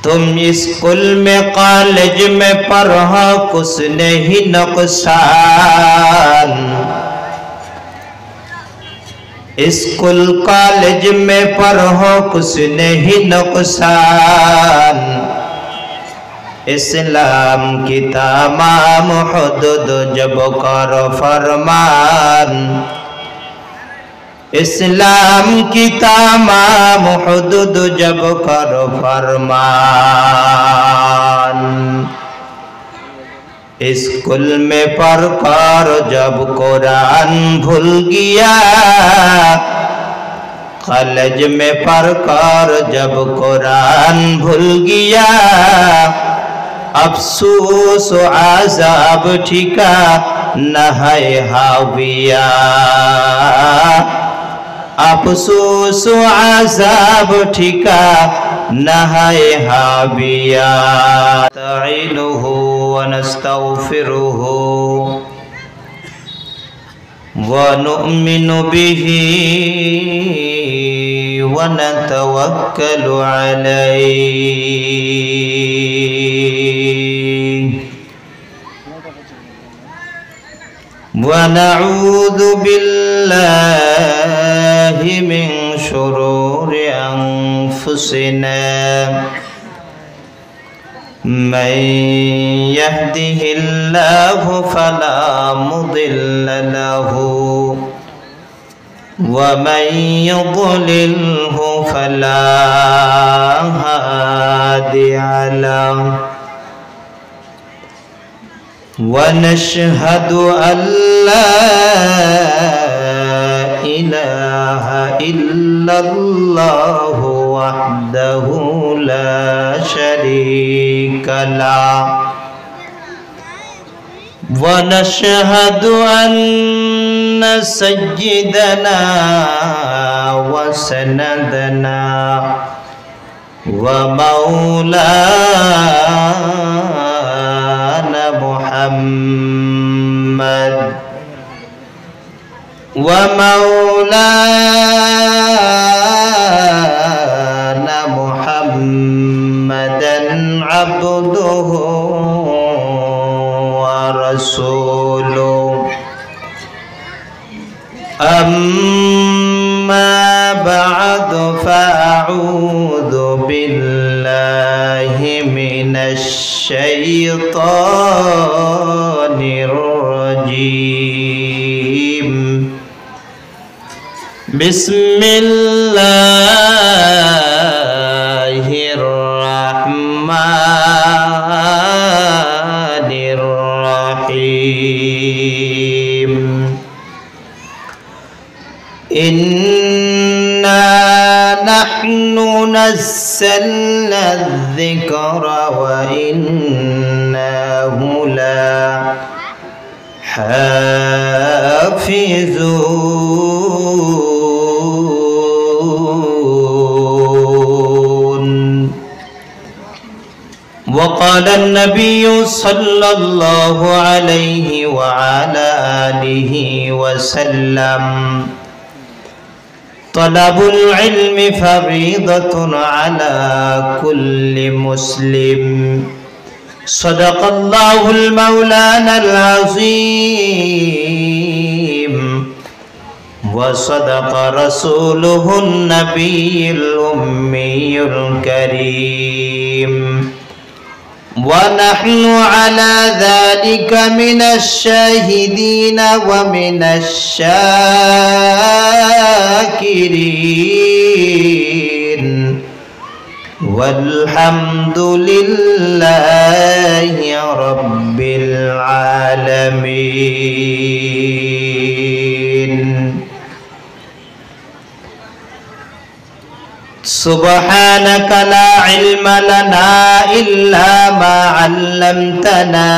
तुम स्कूल में कॉलेज में पढ़ो कुछ नहीं नुकसान, स्कूल कॉलेज में पढ़ो कुछ नहीं नुकसान, इस्लाम की तमाम हुदूद जब करो फरमान, इस्लाम की तमाम हुदूद जब करो फरमान। स्कूल में पढ़कर जब कुरान भूल गया, कॉलेज में पढ़कर जब कुरान भूल गया, अफसोस आज़ाब ठिकाना है हाविया, अफसोस आज़ाब ठिकाना है हाविया। नस्तईनुहु व नस्तगफिरुहु व नु'मिनु बिही व नतवक्कलु अलैहि व नऊज़ु बिल्लाहि मिन शुरूरि अनफुसिना मन यहदिहिल्लाहु फला मुदिल्ल लहु व मन युद्लिल्हु फला हादिय लहु व नशहदु अल्ला इलाहा इल्लल्लाहु वहदहु ला शरीका लहु व नशहदु अन्न सय्यिदना व सनदना व मौलाना मुहम्मद व मौलाना मुहम्मदन अब्दुहु व रसूलुहु। अम्मा बअद फअऊज़ु बिल्लाहि मिनश शैतानिर रजीम। बिस्मिल्लाहिर रहमानिर रहीम। इन्ना नहनु नज़्ज़लना ज़िक्र व इन्नहु लहाफ़िज़ून। वक़ाल अन्नबिय्यु सल्लल्लाहु अलैहि व अला आलिहि वसल्लम तलबुल इल्मि फरीदतुन अला कुल्लि मुस्लिम। सदक़ल्लाहुल मौलानल अज़ीम व सदक़ रसूलुहुन नबियुल उम्मियुल करीम व नहनु अला ज़ालिका मिनश शाहिदीन व मिनश शाकिरीन वल्हम्दुलिल्लाहि रब्बिल आलमीन। सुब्हानक ला इल्म लना इल्ला मा अल्लमतना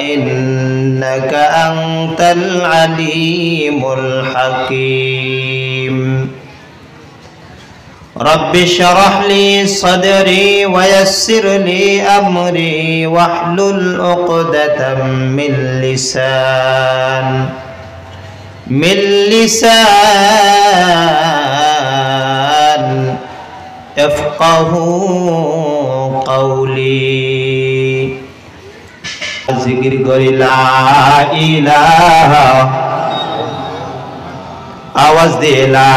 इन्नक अंतल अलीमुल हकीम। रब्बि शरह ली सदरी वयस्सिर ली अमरी वहलुल उक़दतम मिन लिसान यफ़क़हू قولي জিকির করি লা ইলাহা আওয়াজ দিয়ে লা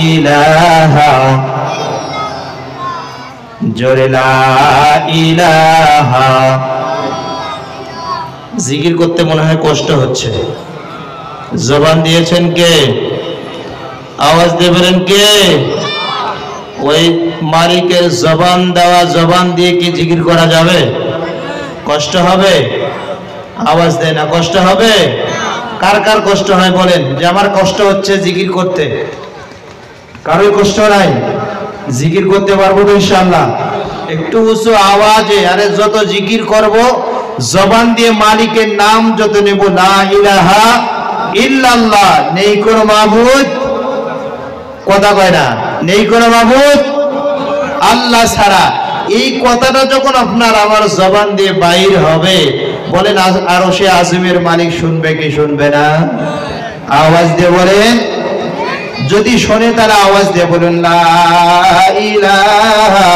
ইলাহা জোরে লা ইলাহা জিকির করতে মনে হয় কষ্ট হচ্ছে জবান দিয়েছেন কে আওয়াজ দেবেন কে ওই মালিকের জবান দেওয়া জবান দিয়ে কি জিকির করা যাবে কষ্ট হবে আওয়াজ দেয় না কষ্ট হবে কার কার কষ্ট হয় বলেন যে আমার কষ্ট হচ্ছে জিকির করতে কারোর কষ্ট নাই জিকির করতে পারবো তো ইনশাআল্লাহ একটু উঁচু আওয়াজে আরে যত জিকির করব জবান দিয়ে মালিকের নাম যত নেব লা ইলাহা ইল্লাল্লাহ নেই কোনো মাবুদ কথা কয় না নেই কোনো মাবুদ আল্লাহ ছাড়া এই কথাটা যখন আপনার আমার জবান দিয়ে বাইর হবে বলেন আরশে আযমের মালিক শুনবে কি শুনবে না আওয়াজ দিয়ে বলেন যদি শুনে তারা আওয়াজ দিয়ে বলেন লা ইলাহা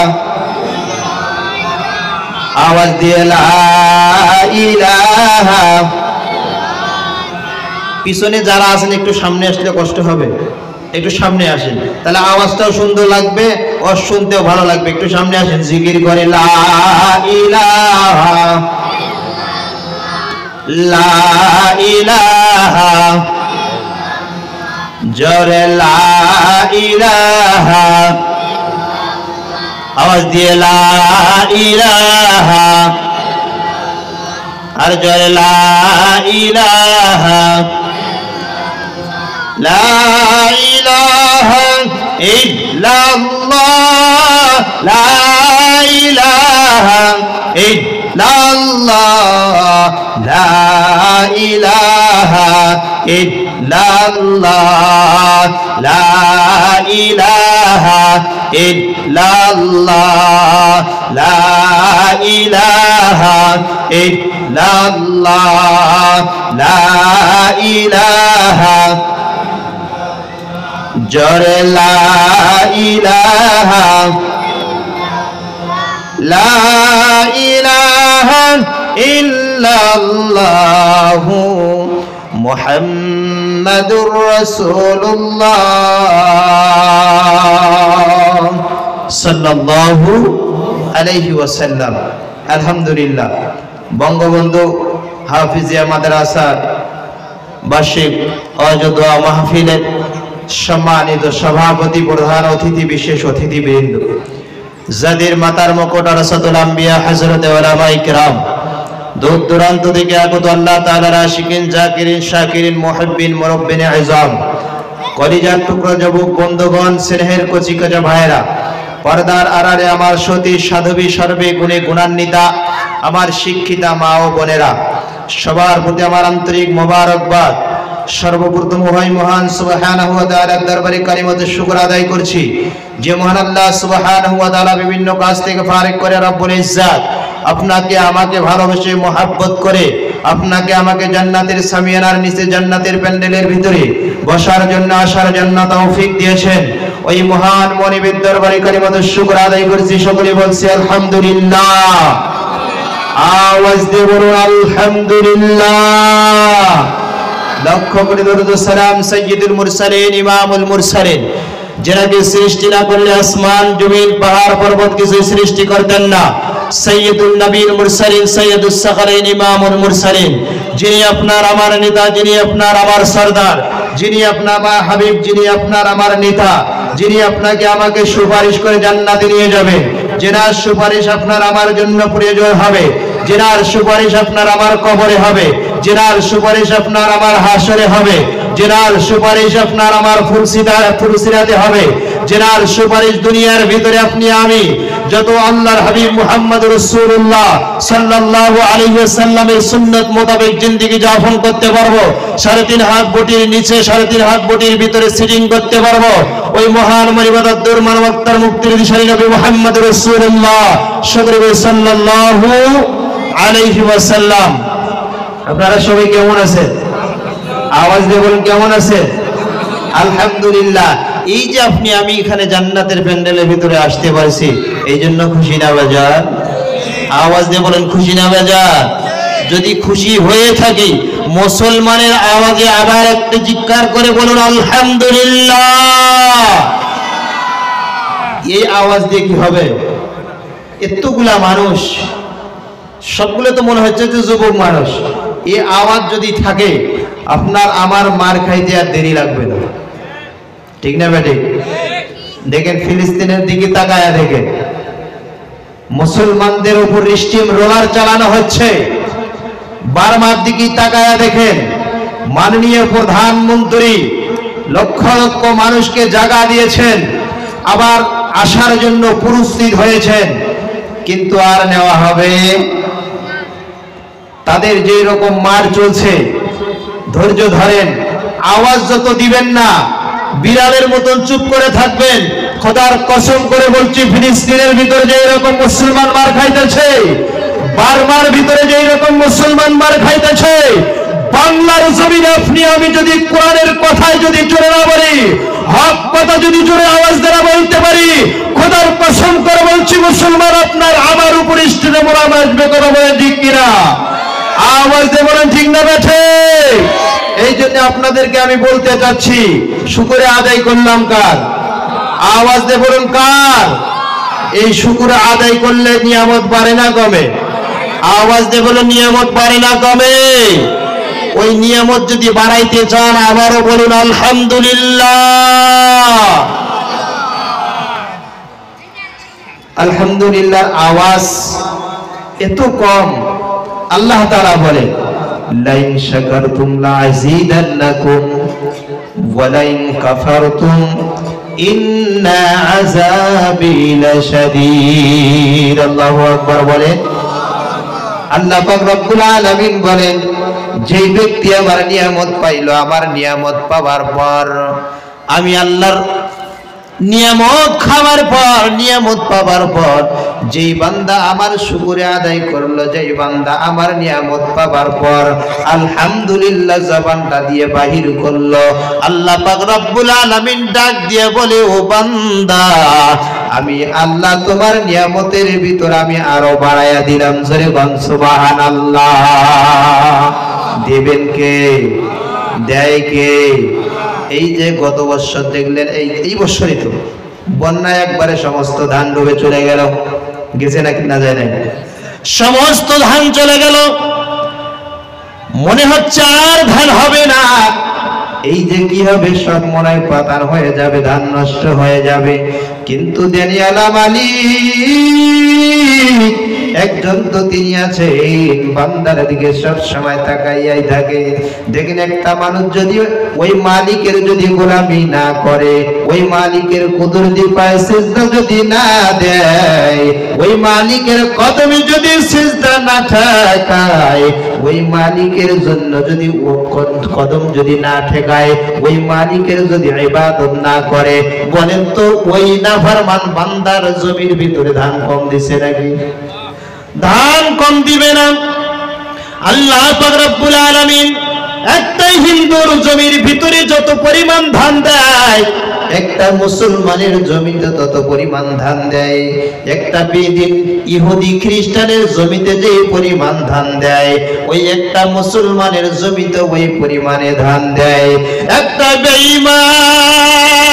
আওয়াজ দিয়ে লা ইলাহা পিছনে যারা আছেন একটু সামনে আসলে কষ্ট হবে একটু সামনে আসেন তাহলে আওয়াজটাও সুন্দর লাগবে আর শুনতেও ভালো লাগবে একটু সামনে আসেন জিকির করে লা ইলাহা লা ইলাহা জোরে লা ইলাহা আওয়াজ দিয়ে লা ইলাহা আর জোরে লা ইলাহা লা ইলাহা ইল্লাল্লাহ লা ইলাহা ইল্লাল্লাহ লা ইলাহা ইল্লাল্লাহ লা ইলাহা ইল্লাল্লাহ লা ইলাহা ইল্লাল্লাহ লা ইলাহা জোরে লা ইলাহা লা ইলাহা ইল্লাল্লাহ মুহাম্মাদুর রাসূলুল্লাহ সাল্লাল্লাহু আলাইহি ওয়াসাল্লাম আলহামদুলিল্লাহ বঙ্গবন্ধু হাফিজিয়া মাদ্রাসার বার্ষিক অযোধ্যা মাহফিলের সম্মানিত সভাপতি প্রধান অতিথি বিশেষ অতিথিবৃন্দ যাদের মাতার মুকুট আরাসাতুল আম্বিয়া হযরত উলামায়ে কিরাম দূর দূরান্ত থেকে আগত আল্লাহ তাআলার আশিকিন জাকিরিন শাকিরিন মুহিব্বিন মুরাব্বিন ইজাম কলিজার টুকরা যুবক বন্ধুগণ স্নেহের কচিকাঁচা ভাইরা পর্দার আড়ালে আমার সতী সাধবী সর্বে গুণে গুণান্বিতা আমার শিক্ষিতা মা ও বোনেরা সবার প্রতি আমার আন্তরিক মোবারকবাদ সর্বপ্রথম ওই মহান সুবহানাহু ওয়া তাআলার দরবারে কালিমাতে শুকর আদায় করছি যে মহান আল্লাহ সুবহানাহু ওয়া তাআলা বিভিন্ন কাজ থেকে ফারিক করে রব্বুল ইজ্জাত আপনাকে আমাকে ভালোবেসে মোহাব্বত করে আপনাকে আমাকে জান্নাতের সামিয়ানার নিচে জান্নাতের প্যান্ডেলের ভিতরে বসার জন্য আসার জন্য তৌফিক দিয়েছেন ওই মহান মনিবের দরবারে কালিমাতে শুকর আদায় করছি সকলে বলছি আলহামদুলিল্লাহ আওয়াজ দিয়ে বলুন আলহামদুলিল্লাহ লক্ষ কোটি দরুদ সালাম সাইয়্যিদুল মুরসালিন ইমামুল মুরসালিন যাকে সৃষ্টি না করলে আসমান জমিন পাহাড় পর্বত কিছু সৃষ্টি করতেন না সাইয়্যিদুন নবীর মুরসালিন সাইয়্যিদুস সাগরাইন ইমামুল মুরসালিন যিনি আপনার আমার নেতা যিনি আপনার আমার সরদার যিনি আপনার আমার হাবিব যিনি আপনার আমার নেতা যিনি আপনাকে আমাকে সুপারিশ করে জান্নাতে নিয়ে যাবেন যেনার সুপারিশ আপনার আমার জন্য প্রয়োজন হবে যেনার সুপারিশ আপনার আমার কবরে হবে যেনার সুপারিশ আপনার আমার হাসরে হবে যেনার সুপারিশ আপনার আমার ফুলসিরাতে হবে যেনার সুপারিশ দুনিয়ার ভিতরে আপনি আমি যত আল্লাহর হাবিব মুহাম্মদ রাসূলুল্লাহ সাল্লাল্লাহু আলাইহি ওয়াসাল্লামের সুন্নাত মোতাবেক জিন্দেগি যাপন করতে পারবো 3.5 হাত বটির নিচে 3.5 হাত বটির ভিতরে সিটিং করতে পারবো ওই মহান মরিবাদার মানবতার মুক্তির দিশারি নবী মুহাম্মদ রাসূলুল্লাহ সাল্লাল্লাহু আলাইহি ওয়াসাল্লাম আপনারা সবাই কেমন আছেন আওয়াজ দিয়ে বলুন কেমন আছেন আলহামদুলিল্লাহ এই যে আপনি আমি এখানে জান্নাতের প্যান্ডেলের ভিতরে আসতে পারছি এই জন্য খুশি না বাজার? আওয়াজ দিয়ে বলেন খুশি না বাজার? যদি খুশি হয়ে থাকি মুসলমানের আওয়াজে আবার একটা চিৎকার করে বলুন আলহামদুলিল্লাহ। এই আওয়াজ দিয়ে কি হবে? এতগুলা মানুষ, সবগুলো তো মনে হচ্ছে যে যুবক মানুষ, এই আওয়াজ যদি থাকে আপনার আমার মার খাইতে আর দেরি লাগবে না, ঠিক না বেটি? দেখেন ফিলিস্তিনের দিকে তাকায়া দেখেন, মুসলমানদের উপর স্টিম রোলার চালানো হচ্ছে। বার্মার দিকে তাকায়া দেখেন, মাননীয় প্রধানমন্ত্রী লক্ষ লক্ষ মানুষকে জাগা দিয়েছেন, আবার আসার জন্য প্রস্তুত হয়েছেন, কিন্তু আর নেওয়া হবে? তাদের যে রকম মার চলছে, ধৈর্য ধরেন, আওয়াজ যত দিবেন না বিড়ালের মতন চুপ করে থাকবেন। খোদার কসম করে বলছি, ফিলিস্তিনের ভিতরে যে রকম মুসলমান মার খাইতেছে, বার্মার ভিতরে যে রকম মুসলমান মার খাইতেছে, বাংলার জমিনে আপনি আমি যদি কোরআনের কথায় যদি জোরে না বলি, হক কথা যদি জোরে আওয়াজ দ্বারা বলতে পারি, খোদার কসম করে বলছি মুসলমান আপনার আমার উপর স্টেজে মোরাম আসবে। কথা বলেন ঠিক কিনা? আওয়াজ দিয়ে বলেন ঠিক না বেঠে? এই জন্য আপনাদেরকে আমি বলতে চাচ্ছি, শুকরে আদায় করলাম কার? আওয়াজ দিয়ে বলুন কার? এই শুকর আদায় করলে নিয়ামত বাড়ে না কমে? আওয়াজ দিয়ে বলুন নিয়ামত বাড়ে না কমে? ওই নিয়ামত যদি বাড়াইতে চান আবারও বলুন আলহামদুলিল্লাহ। আলহামদুলিল্লাহ আওয়াজ এত কম, আল্লাহ তাআলা বলেন লাইন শাকারতুম লাযীদান্নাকুম ওয়া লাইন কাফারতুম ইন্না আযাবি লাশাদীদ। আল্লাহু আকবার বলেন। আল্লাহ পাক রব্বুল আলামিন বলেন, যে ব্যক্তি আমার নিয়ামত পাইলো, আমার নিয়ামত পাওয়ার পর, আমি আল্লাহর নিয়ামত খাওয়ার পর, নিয়ামত পাওয়ার পর যেই বান্দা আমার শুকরে আদায় করলো, যেই বান্দা আমার নিয়ামত পাওয়ার পর আলহামদুলিল্লাহ জবানটা দিয়ে বাহির করলো, আল্লাহ পাক রব্বুল আলামিন ডাক দিয়ে বলে, ও বান্দা আমি আল্লাহ তোমার নিয়ামতের ভিতর আমি আরো বাড়াইয়া দিলাম। জোরে বল সুবহানাল্লাহ। দেবেন কে? দেয় কে? এই যে গত বছর দেখলেন, এই বছরই তো বন্যায় একবারে সমস্ত ধান ডুবে চলে গেল, গেছে নাকি না যায় নাই? সমস্ত ধান চলে গেল, মনে হচ্ছে আর ধান হবে না। এই যে কি হবে, সব মনে হয় পাতার হয়ে যাবে, ধান নষ্ট হয়ে যাবে। কিন্তু দেনিয়ালা মালিক একজন তো তিনি আছেন, বান্দার দিকে সব সময় তাকাইয়াই থাকে। দেখেন একটা মানুষ যদি ওই মালিকের যদি গোলামি না করে, ওই মালিকের কুদরতি পায়ে সিজদা যদি না দেয়, ওই মালিকের কদমে যদি সিজদা না ঠেকায়, ওই মালিকের জন্য যদি কদম যদি না ঠেকায়, ওই মালিকের যদি ইবাদত না করে, বলেন তো ওই নাফরমান বান্দার জমির ভিতরে ধান কম দিছে নাকি? ধান কম দিবে না। আল্লাহ পাক রব্বুল আলামিন একটাই হিন্দুর জমির ভিতরে যত পরিমাণ ধান দেয়, একটা মুসলমানের জমিতে তত পরিমাণ ধান দেয়। একটা বেদিন ইহুদি খ্রিস্টানের জমিতে যে পরিমাণ ধান দেয়, ওই একটা মুসলমানের জমিতে ওই পরিমাণে ধান দেয়। একটা বেঈমান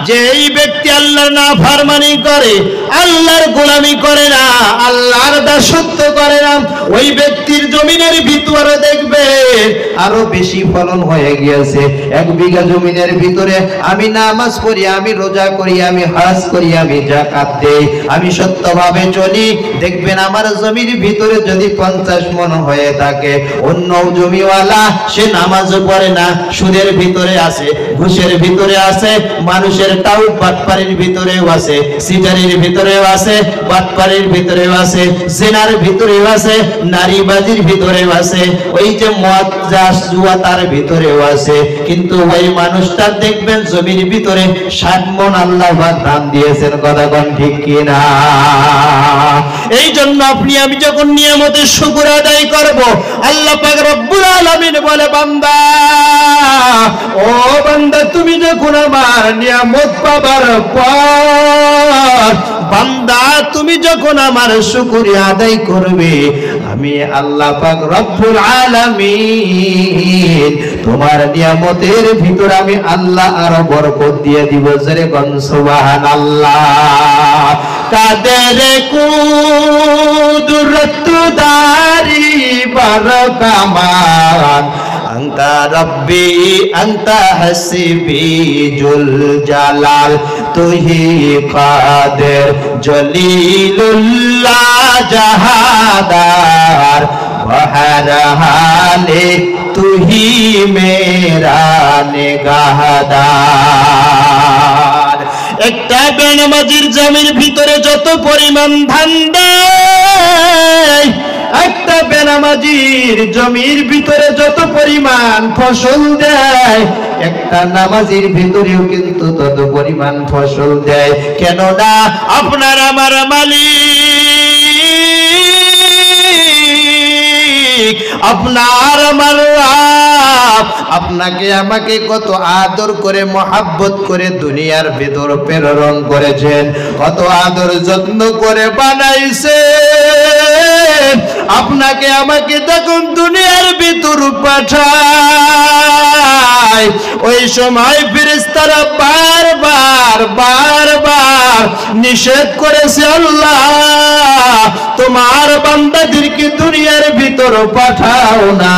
যেই ব্যক্তি আল্লাহর নাফরমানি করে, আল্লাহর গোলামি করে না, আল্লাহর দাসত্ব করে না, ওই ব্যক্তির জমিনের ভিতরে দেখবে আরো বেশি ফলন হয়ে গিয়েছে। 1 বিঘা জমিনের ভিতরে আমি নামাজ পড়ি, আমি রোজা করি, আমি হজ করি, আমি যাকাত দেই, আমি সত্যভাবে চলি, দেখবেন আমার জমির ভিতরে যদি 50 মণ হয়ে থাকে, অন্য জমিওয়ালা সে নামাজও পড়ে না, সুদের ভিতরে আছে, ঘুষের ভিতরে আছে, মানুষের টাউট বাটপাড়ির ভিতরেও আছে, সিটারির ভিতরেও আছে, বাটপাড়ির ভিতরেও আছে, জিনার ভিতরেও আছে, নারীবাজির ভিতরেও আছে, ওই যে মদ জাস জুয়া তার ভিতরেও আছে। কিন্তু ওই মানুষটা দেখবেন জমির ভিতরে 60 মণ আল্লাহ পাক দান দিয়েছেন। কথা কোন ঠিক কিনা? এই জন্য আপনি আমি যখন নিয়ামতের শুকর আদায় করব, আল্লাহ পাক রব্বুল আলামিন বলে, বান্দা ও বান্দা, তুমি যখন আমার নিয়ামত পাবার পর, বান্দা তুমি যখন আমার শুকরিয়া আদায় করবে, আমি আল্লাহ পাক রব্বুল আলামিন তোমার নিয়ামতের ভিতর আমি আল্লাহ আরো বরকত দিয়ে দিব। জোরে কোন সুবহানাল্লাহ। কাদের কুদরত দারি বারকামান, আনতা রব্বি আনতা হাসিবি জুল জালাল, তুহি কাদের জলিলুল্লাহ জাহাদার, বহর হালে তুহি মেরা নিগাহদার। একটা বেনামাজির জমির ভিতরে যত পরিমাণ ধান দেয়, একটা বেনামাজির জমির ভিতরে যত পরিমাণ ফসল দেয়, একটা নামাজির ভিতরেও কিন্তু তত পরিমাণ ফসল দেয়। কেননা আপনার আমার মালিক, আপনার আমার আপনাকে আমাকে কত আদর করে মহাব্বত করে দুনিয়ার ভিতর প্রেরণ করেছেন, কত আদর যত্ন করে বানাইছে। আপনাকে আমাকে যখন দুনিয়ার ভিতর পাঠায়, ওই সময় ফেরেশতারা বারবার নিষেধ করেছে, আল্লাহ তোমার বান্দাদেরকে দুনিয়ার ভিতর পাঠাও না।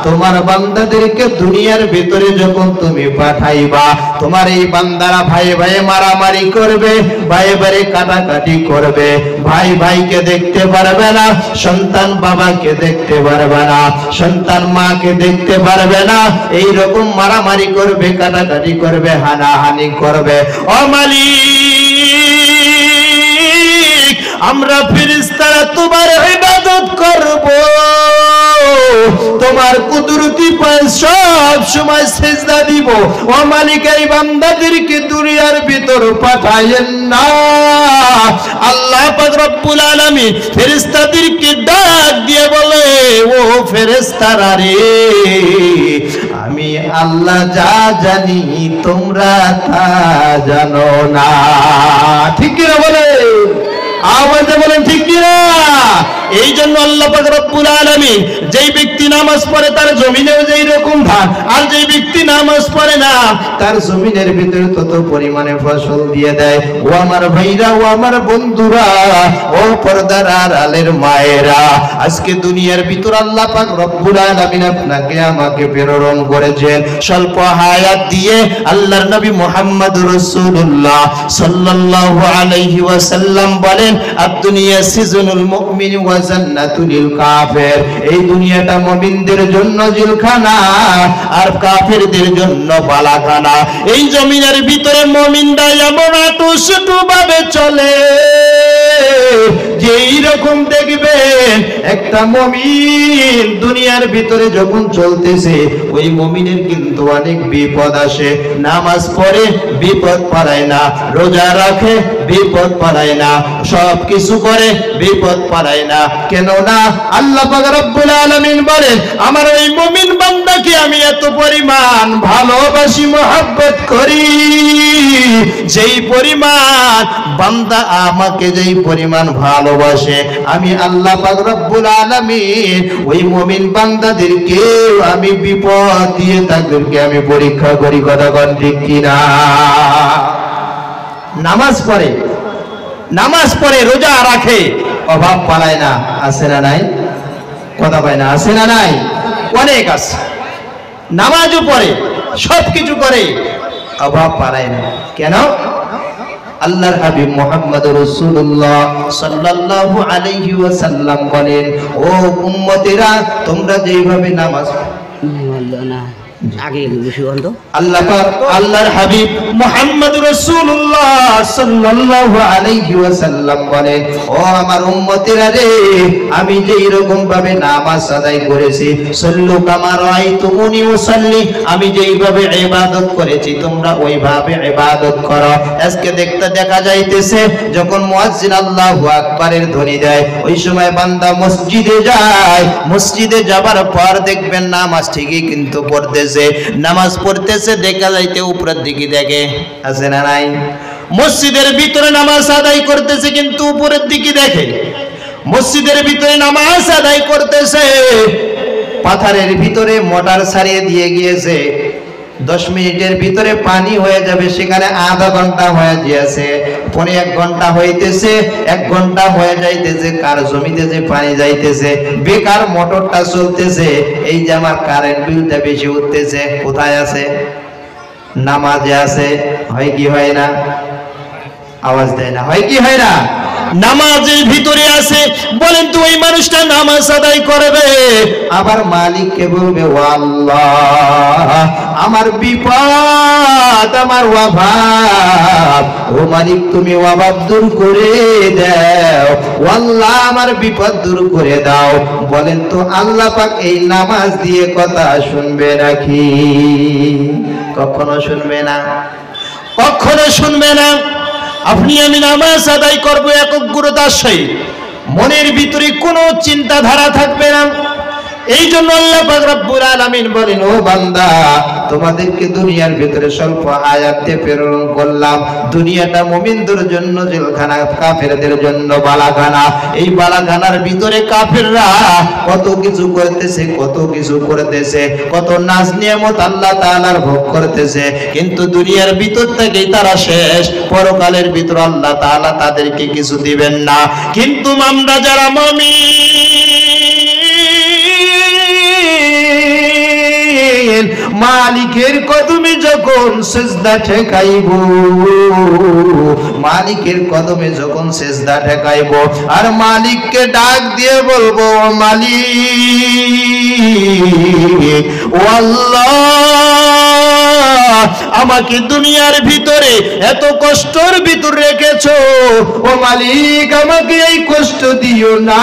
তোমার বান্দাদেরকে দুনিয়ার ভিতরে যখন তুমি পাঠাইবা, তোমার এই বান্দারা ভাই ভাই মারামারি করবে, ভাই ভাই কাটাকাটি করবে, ভাই ভাইকে দেখতে পারবে না, সন্তান বাবাকে দেখতে পারবে না, সন্তান মাকে দেখতে পারবে না, এই রকম মারামারি করবে, কাটাকাটি করবে, হানাহানি করবে। ও মালিক, আমরা ফেরেশতারা তোমার ইবাদত করব, তোমার কুদরতি পায়ে সব সময় সিজদা দিব। ও মালিক, এই বান্দাদেরকে দুনিয়ার ভিতর পাঠায়েন না। আল্লাহ পাক রব্বুল আলামিন ফেরেশতাদেরকে ডাক দিয়ে বলে, ও ফেরেশতারা রে, আমি আল্লাহ যা জানি তোমরা তা জানো না। ঠিক কি না বলে? আওয়াজে বলেন ঠিক কি না? এই জন্য আল্লাহ পাক রব্বুল আলামিন যেই ব্যক্তি নামাজ পড়ে তার জমিনেও যেই রকম ধান, আর যেই ব্যক্তি নামাজ পড়ে না তার জমিনের ভিতরে তত পরিমাণে ফসল দিয়ে দেয়। ও আমার ভাইরা, ও আমার বন্ধুরা, ও পর্দার আড়ালের মায়েরা, আজকে দুনিয়ার ভিতর আল্লাহ পাক রব্বুল আলামিন আপনাকে আমাকে প্রেরণ করেছেন স্বল্প হায়াত দিয়ে। আল্লাহর নবী মুহাম্মদ রাসূলুল্লাহ সাল্লাল্লাহু আলাইহি ওয়াসাল্লাম বলেন, আদ-দুনিয়া সিজনুল মুমিন ওয়া জান্নাতুল কাফির। এই দুনিয়াটা মুমিনদের জন্য জেলখানা আর কাফেরদের জন্য বালাখানা। এই জমিনের ভিতরে মুমিনরা এমন আঁটুসাঁটু ভাবে চলে, যে এইরকম দেখবেন একটা মুমিন দুনিয়ার ভিতরে যখন চলতেছে, ওই মুমিনের কিন্তু অনেক বিপদ আসে। নামাজ পড়ে বিপদ পারায় না, রোজা রাখে বিপদ পারায় না, সব কিছু করে বিপদ পারায় না। কেন না? আল্লাহ পাক রব্বুল আলামিন বলেন, আমার ওই মুমিন বান্দাকে আমি এত পরিমাণ ভালোবাসি, মহব্বত করি, যেই পরিমাণ বান্দা আমাকে যেই পরিমাণ ভালোবাসে, আমি আল্লাহ পাক রব্বুল আলামিন ওই মুমিন বান্দাদেরকে আমি বিপদ দিয়ে তাদেরকে আমি পরীক্ষা করি। কথা কোন ঠিক কিনা? নামাজ পড়ে রোজা রাখে, অভাব পালায় না, আছে না নাই? কথা পায় না, আছে না নাই? অনেক আছে। নামাজও পড়ে, সবকিছু করে, অভাব পালায় না। কেন? আল্লাহর হাবিব মুহাম্মদ রাসূলুল্লাহ সাল্লাল্লাহু আলাইহি ওয়াসাল্লাম বলেন, ও উম্মতেরা, তোমরা যেইভাবে নামাজ আগে বেশি গন্ধ আল্লাহ পাক আল্লাহর হাবিব মুহাম্মদুর রাসূলুল্লাহ সাল্লাল্লাহু আলাইহি ওয়াসাল্লাম বলেন, ও আমার উম্মতেরা রে, আমি যেই রকম ভাবে নামাজ আদায় করেছি, সাল্লু কামা রাআইতুমুনি উসাল্লি, আমি যেইভাবে ইবাদত করেছি তোমরা ওইভাবে ইবাদত করো। আজকে দেখা যাইতেছে যখন মুয়াজ্জিন আল্লাহু আকবারের ধ্বনি দেয়, ওই সময় বান্দা মসজিদে যায়, মসজিদে যাবার পর দেখবেন নামাজ ঠিকই কিন্তু পড়তেছে, নামাজ পড়তেছে, দেখা যাইতে উপরের দিকে দেখে, আছে না নাই? মসজিদের ভিতরে নামাজ আদায় করতেছে কিন্তু উপরের দিকে দেখে, মসজিদের ভিতরে নামাজ আদায় করতেছে, পাথরের ভিতরে মোটর ছাড়িয়ে দিয়ে গিয়েছে, 10 মিনিটের ভিতরে পানি হয়ে যাবে, সেখানে আধা ঘন্টা হয়ে গিয়েছে, 1 ঘন্টা হইতেছে, 1 ঘন্টা হয়ে যাইতেছে, কার জমিতে যে পানি যাইতেছে, বেকার মোটরটা চলতেছে, এই যে আমার কারেন্ট বিলটা বেশি উঠতেছে, কোথায় আছে? নামাজে আছে। হয় কি হয় না? আওয়াজ দেয় না, হয় কি হয় না? নামাজের ভিতরে আছে। বলেন তো ওই মানুষটা নামাজ আদায় করবে, আবার মালিককে বলবে, ও আল্লাহ আমার বিপদ, আমার অভাব, ও মালিক তুমি অভাব দূর করে দাও, ও আল্লাহ আমার বিপদ দূর করে দাও। বলেন তো আল্লাহ পাক এই নামাজ দিয়ে কথা শুনবে নাকি? কখনো শুনবে না, কখনো শুনবে না। আপনি আমি নামাজ আদায় করব একগ্রতার সহিত, মনের ভিতরে কোনো চিন্তাধারা থাকবে না। এই জন্য আল্লাহ পাক রব্বুল আলামিন বলেন, ও বান্দা তোমাদেরকে দুনিয়ার ভিতরে স্বল্প আয়াতে প্রেরণ করলাম, দুনিয়াটা মুমিনদের জন্য জেলখানা, কাফেরদের জন্য বালাখানা। এই বালাখানার ভিতরে কাফেররা কত কিছু করতেছে, কত কিছু করতেছে, কত নাজ নিয়ামত আল্লাহ তাআলার ভোগ করতেছে, কিন্তু দুনিয়ার ভিতর থেকেই তারা শেষ, পরকালের ভিতর আল্লাহ তাআলা তাদেরকে কিছু দিবেন না। কিন্তু আমরা যারা মুমিন, মালিকের কদমে যখন সিজদা ঠেকাইব, মালিকের কদমে যখন সিজদা ঠেকাইব, আর মালিককে ডাক দিয়ে বলবো, মালিক ও আল্লাহ আমাকে দুনিয়ার ভিতরে এত কষ্টের ভিতর রেখেছো, ও মালিক আমাকে এই কষ্ট দিও না।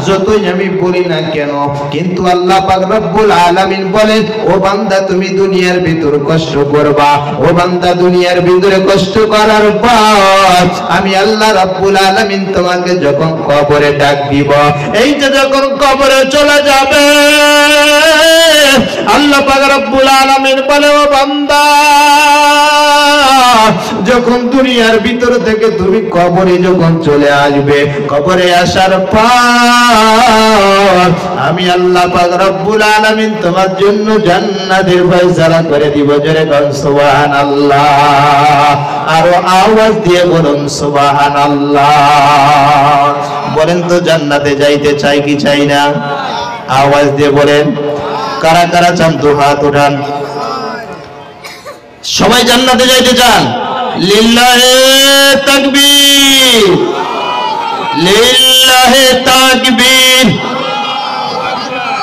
যতই আমি বলি না কেন, কিন্তু আল্লাহ পাক রব্বুল আলামিন বলেন, ও বান্দা তুমি দুনিয়ার ভিতর কষ্ট করবা, ও বান্দা দুনিয়ার ভিতরে কষ্ট করার পর আমি আল্লাহ রব্বুল আলামিন তোমাকে যখন কবরে ডাক দিব, এই যে যখন কবরে চলে যাবে, আল্লাহ পাক রব্বুল আলামিন বলে, ও বান্দা যখন দুনিয়ার ভিতর থেকে তুমি কবরে যখন চলে আসবে, কবরে আসার পর আমি আল্লাহ পাক রব্বুল আলামিন তোমার জন্য জান্নাতের ফয়সালা করে দিব। জোরে বলুন সুবহানাল্লাহ, আরো আওয়াজ দিয়ে বলুন সুবহানাল্লাহ। বলেন তো জান্নাতে যাইতে চাই কি চাই না? আওয়াজ দিয়ে বলেন। কারা কারা চান তো হাত উঠান। সবাই জান্নাতে যাইতে চান? লিল্লাহে তাকবীর, লিল্লাহে তাকবীর।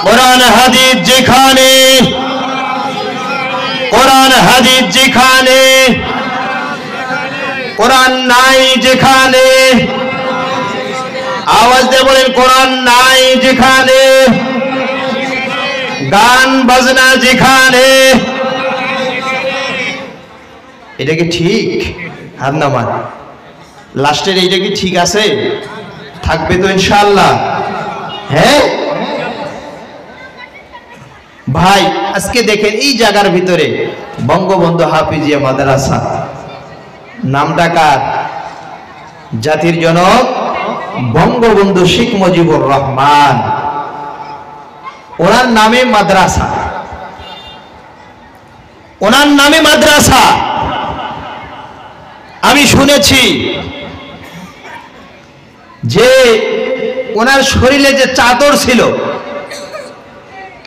কোরআন হাদিস যেখানে, কোরআন হাদিস যেখানে, কোরআন নাই যেখানে, আওয়াজ দিয়ে বলেন কোরআন নাই যেখানে, গান বাজনা যেখানে। এটা কি ঠিক? হাত নামান। লাস্টের এইটা কি ঠিক আছে? থাকবে তো ইনশাআল্লাহ? হ্যাঁ ভাই, আজকে দেখেন এই জায়গার ভিতরে বঙ্গবন্ধু হাফিজিয়া মাদ্রাসা, নামটা কার? জাতির জনক বঙ্গবন্ধু শেখ মুজিবুর রহমান, ওনার নামে মাদ্রাসা, ওনার নামে মাদ্রাসা। আমি শুনেছি যে ওনার শরীরে যে চাদর ছিল,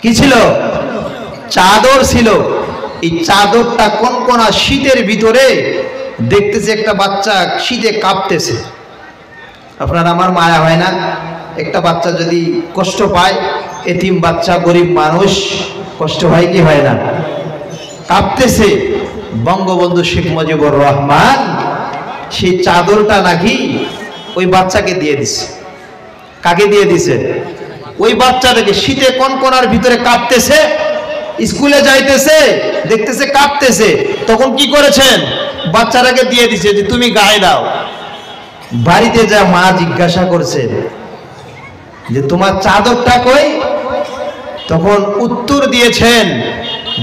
কি ছিল? চাদর ছিল। এই চাদরটা কোন কোন শীতের ভিতরে দেখতেছে একটা বাচ্চা শীতে কাঁপতেছে। আপনার আমার মায়া হয় না? একটা বাচ্চা যদি কষ্ট পায় এতিম বাচ্চা, গরিব মানুষ কষ্ট হয় কি হয় না? কাঁপতেছে। বঙ্গবন্ধু শেখ মুজিবুর রহমান সেই চাদরটা নাকি ওই বাচ্চাকে দিয়ে দিছে। কাকে দিয়ে দিছে? ওই বাচ্চাটাকে। শীতে কনকনার ভিতরে কাঁপতেছে, স্কুলে যাইতেছে, দেখতেছে কাঁপতেছে, তখন কি করেছেন? বাচ্চাটাকে দিয়ে দিছে যে তুমি গায়ে দাও। বাড়িতে যা মা জিজ্ঞাসা করছে যে তোমার চাদরটা কই, তখন উত্তর দিয়েছেন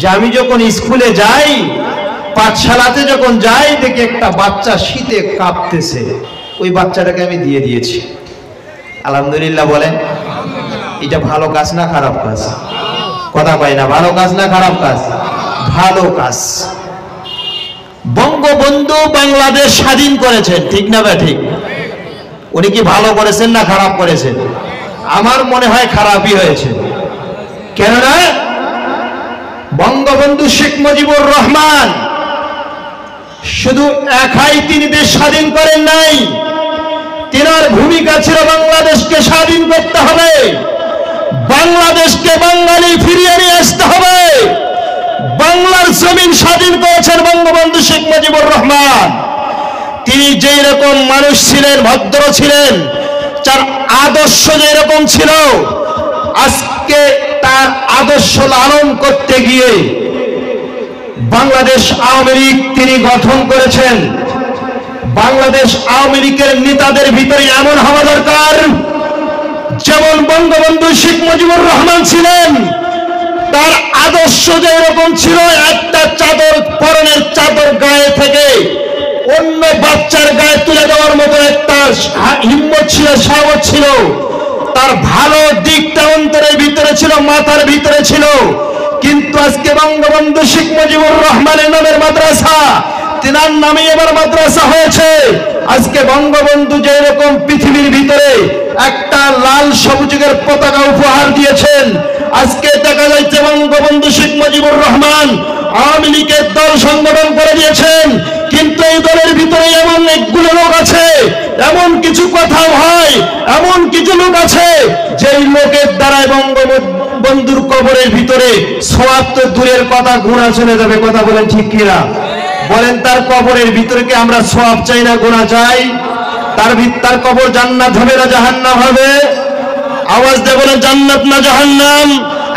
যে আমি যখন স্কুলে যাই, পাঠশালাতে যখন যাই, দেখি একটা বাচ্চা শীতে কাঁপতেছে, ওই বাচ্চাটাকে আমি দিয়ে দিয়েছি। আলহামদুলিল্লাহ বলেন। এটা ভালো কাজ না খারাপ কাজ? কথা পাই না। ভালো কাজ না খারাপ কাজ? ভালো কাজ। বঙ্গবন্ধু বাংলাদেশ স্বাধীন করেছেন, ঠিক না বা ঠিক? উনি কি ভালো করেছেন না খারাপ করেছেন? আমার মনে হয় খারাপই হয়েছে। কেননা বঙ্গবন্ধু শেখ মুজিবুর রহমান শুধু একাই তিনি দেশ স্বাধীন করেন নাই, তিনার ভূমিকা ছিল বাংলাদেশকে স্বাধীন করতে হবে, বাংলাদেশকে বাঙালি ফিরিয়ে নিয়ে আসতে হবে। বাংলার জমিন স্বাধীন করেছেন বঙ্গবন্ধু শেখ মুজিবুর রহমান। তিনি যেই রকম মানুষ ছিলেন, ভদ্র ছিলেন, তার আদর্শ যেরকম ছিল, আজকে তার আদর্শ লালন করতে গিয়ে বাংলাদেশ আওয়ামী লীগ তিনি গঠন করেছেন। বাংলাদেশ আওয়ামী লীগের নেতাদের ভিতরে এমন হওয়া দরকার, যেমন বঙ্গবন্ধু শেখ মুজিবুর রহমান ছিলেন, তার আদর্শ যেরকম ছিল, একটা চাদর, পরনের চাদর গায়ে থেকে অন্য বাচ্চার গায়ে তুলে দেওয়ার মতো একটা হিম্মত ছিল, সাহস ছিল। তার ভালো দিকটা অন্তরের ভিতরে ছিল, মাথার ভিতরে ছিল। কিন্তু আজকে বঙ্গবন্ধু শেখ মুজিবুর রহমানের নামের মাদ্রাসা, তিনার নামে এবার মাদ্রাসা হয়েছে। আজকে বঙ্গবন্ধু যেরকম পৃথিবীর ভিতরে একটা লাল সবুজের পতাকা উপহার দিয়েছেন, আজকে দেখা যাচ্ছে বঙ্গবন্ধু শেখ মুজিবুর রহমান আওয়ামী লীগের দল সংগঠন করে দিয়েছেন। কিন্তু এই দলের ভিতরে এমন একগুলো লোক আছে, এমন কিছু কথা হয়, এমন কিছু লোক আছে, যেই লোকের দ্বারাই বঙ্গবন্ধুর কবরের ভিতরে সওয়াব তো দূরের কথা, গুনাহ চলে যাবে। কথা বলেন ঠিক কিনা? বলেন, তার কবরের ভিতরে কি আমরা সওয়াব চাই না গুনাহ চাই? তার কবর জান্নাত হবে না জাহান্নাম হবে? আওয়াজ দিয়ে বলেন, জান্নাত না জাহান্নাম?